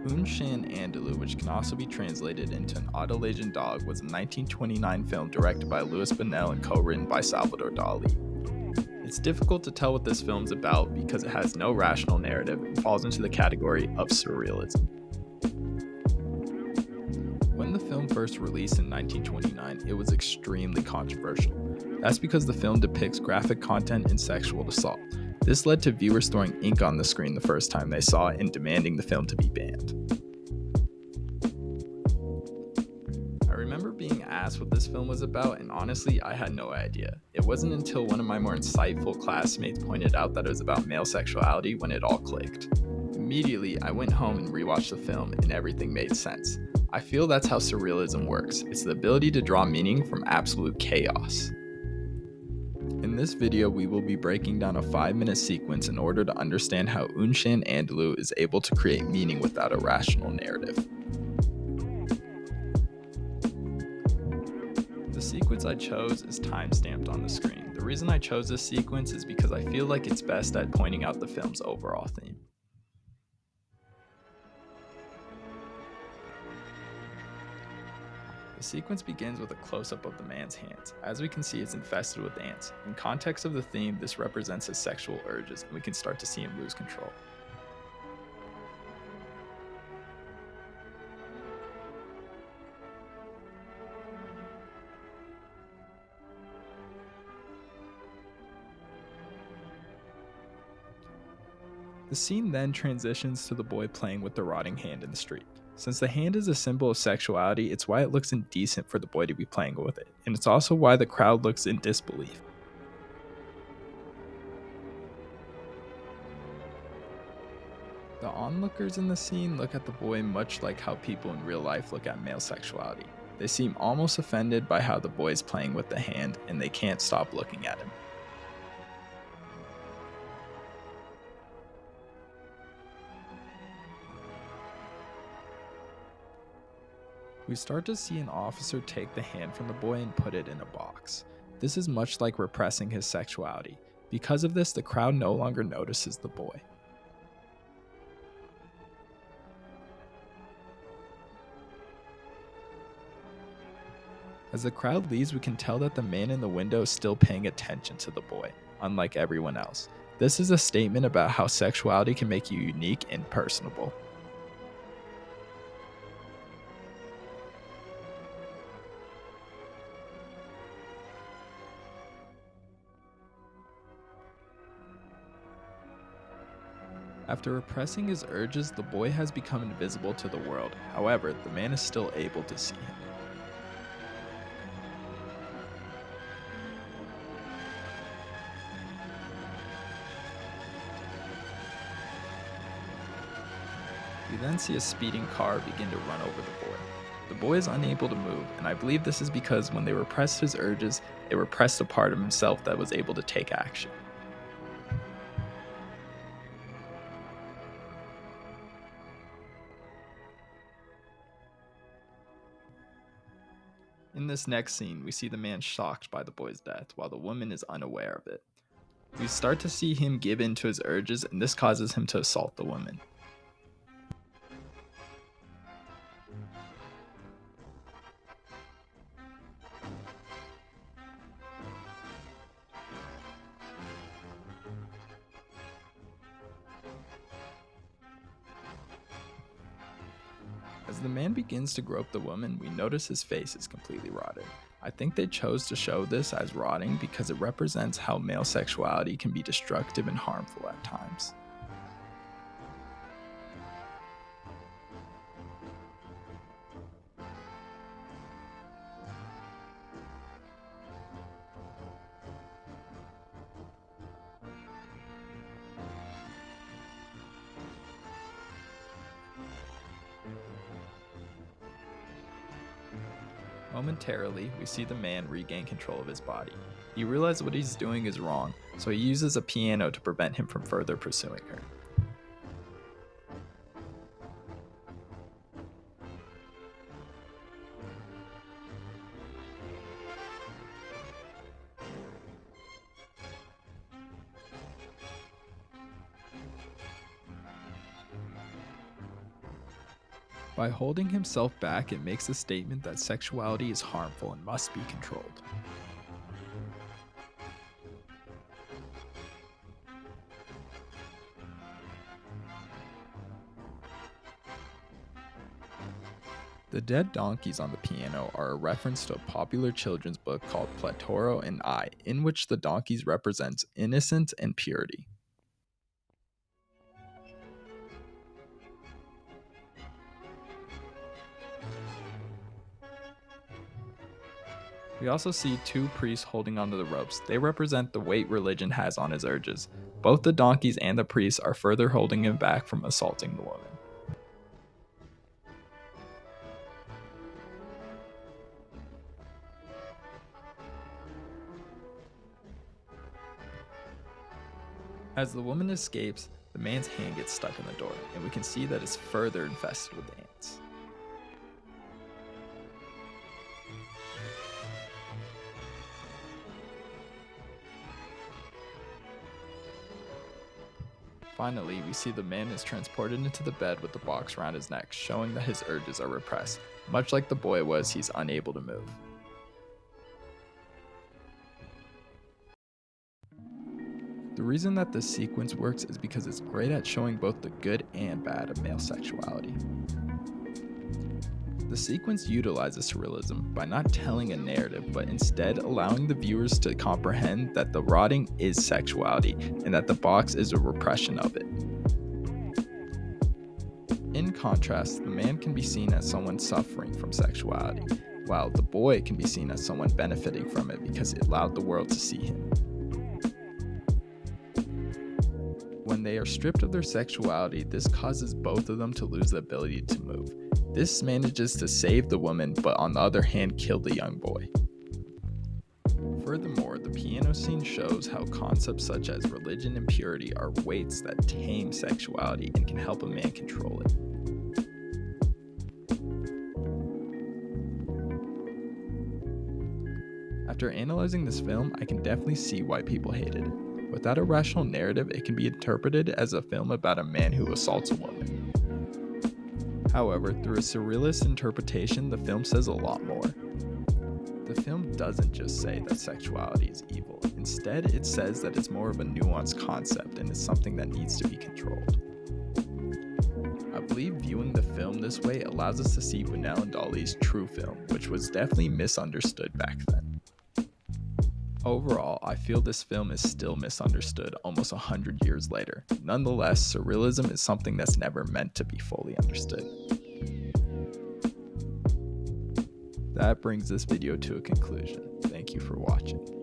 Unshan Andalou, which can also be translated into an Australasian dog, was a 1929 film directed by Louis Buñuel and co-written by Salvador Dali. It's difficult to tell what this film's about because it has no rational narrative and falls into the category of surrealism. When the film first released in 1929, it was extremely controversial. That's because the film depicts graphic content and sexual assault. This led to viewers throwing ink on the screen the first time they saw it and demanding the film to be banned. I remember being asked what this film was about, and honestly, I had no idea. It wasn't until one of my more insightful classmates pointed out that it was about male sexuality when it all clicked. Immediately, I went home and rewatched the film, and everything made sense. I feel that's how surrealism works. It's the ability to draw meaning from absolute chaos. In this video, we will be breaking down a 5-minute sequence in order to understand how Unshan Andalou is able to create meaning without a rational narrative. The sequence I chose is time-stamped on the screen. The reason I chose this sequence is because I feel like it's best at pointing out the film's overall theme. The sequence begins with a close-up of the man's hands. As we can see, it's infested with ants. In context of the theme, this represents his sexual urges, and we can start to see him lose control. The scene then transitions to the boy playing with the rotting hand in the street. Since the hand is a symbol of sexuality, it's why it looks indecent for the boy to be playing with it, and it's also why the crowd looks in disbelief. The onlookers in the scene look at the boy much like how people in real life look at male sexuality. They seem almost offended by how the boy is playing with the hand, and they can't stop looking at him. We start to see an officer take the hand from the boy and put it in a box. This is much like repressing his sexuality. Because of this, the crowd no longer notices the boy. As the crowd leaves, we can tell that the man in the window is still paying attention to the boy, unlike everyone else. This is a statement about how sexuality can make you unique and personable. After repressing his urges, the boy has become invisible to the world. However, the man is still able to see him. We then see a speeding car begin to run over the boy. The boy is unable to move, and I believe this is because when they repressed his urges, they repressed a part of himself that was able to take action. In this next scene, we see the man shocked by the boy's death, while the woman is unaware of it. We start to see him give in to his urges, and this causes him to assault the woman. As the man begins to grope the woman, we notice his face is completely rotted. I think they chose to show this as rotting because it represents how male sexuality can be destructive and harmful at times. Momentarily, we see the man regain control of his body. He realizes what he's doing is wrong, so he uses a piano to prevent him from further pursuing her. By holding himself back, it makes a statement that sexuality is harmful and must be controlled. The dead donkeys on the piano are a reference to a popular children's book called Platoro and I, in which the donkeys represents innocence and purity. We also see two priests holding onto the ropes. They represent the weight religion has on his urges. Both the donkeys and the priests are further holding him back from assaulting the woman. As the woman escapes, the man's hand gets stuck in the door, and we can see that it's further infested with ants. Finally, we see the man is transported into the bed with the box around his neck, showing that his urges are repressed. Much like the boy was, he's unable to move. The reason that this sequence works is because it's great at showing both the good and bad of male sexuality. The sequence utilizes surrealism by not telling a narrative, but instead allowing the viewers to comprehend that the rotting is sexuality and that the box is a repression of it. In contrast, the man can be seen as someone suffering from sexuality, while the boy can be seen as someone benefiting from it because it allowed the world to see him. When they are stripped of their sexuality, this causes both of them to lose the ability to move. This manages to save the woman, but on the other hand, kill the young boy. Furthermore, the piano scene shows how concepts such as religion and purity are weights that tame sexuality and can help a man control it. After analyzing this film, I can definitely see why people hated it. Without a rational narrative, it can be interpreted as a film about a man who assaults a woman. However, through a surrealist interpretation, the film says a lot more. The film doesn't just say that sexuality is evil. Instead, it says that it's more of a nuanced concept and is something that needs to be controlled. I believe viewing the film this way allows us to see Bunel and Dali's true film, which was definitely misunderstood back then. Overall, I feel this film is still misunderstood almost 100 years later. Nonetheless, surrealism is something that's never meant to be fully understood. That brings this video to a conclusion. Thank you for watching.